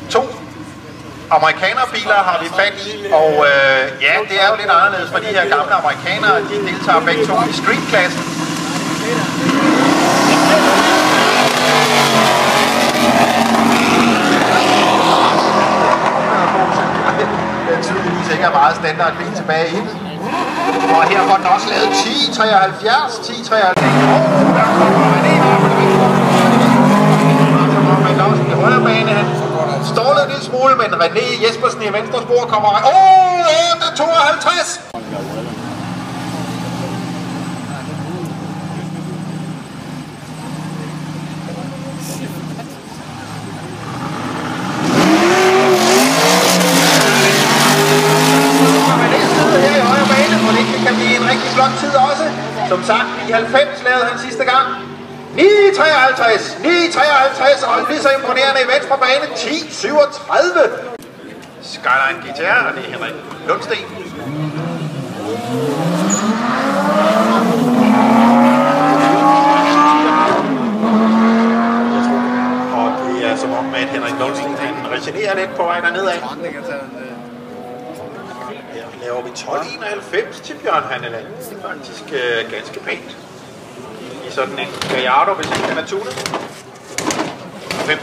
To amerikanerbiler har vi fat i, og ja, det er jo lidt anderledes for de her gamle amerikanere. De deltager begge to i streetklassen. Det er tydeligvis ikke meget standardbil tilbage i. Og her får den også lavet 1073, 1073. Der kommer en her på det venstre. Så kommer man også i højre bane. Han stålet en lille smule, men René Jespersen i venstre spor kommer. 852! Tid også. Som sagt, i 90 lavede han sidste gang 953, 953, og lige så imponerende i venstre bane 1037. Skyline GTR, og det er Henrik Lundsten. Og det er som om, at Henrik Lundsten han regenerer lidt på vej dernede af. Her laver vi 1291 til Bjørn Hanneland. Det er faktisk ganske pænt. I sådan en Gallardo, hvis ikke den er tunet. 5.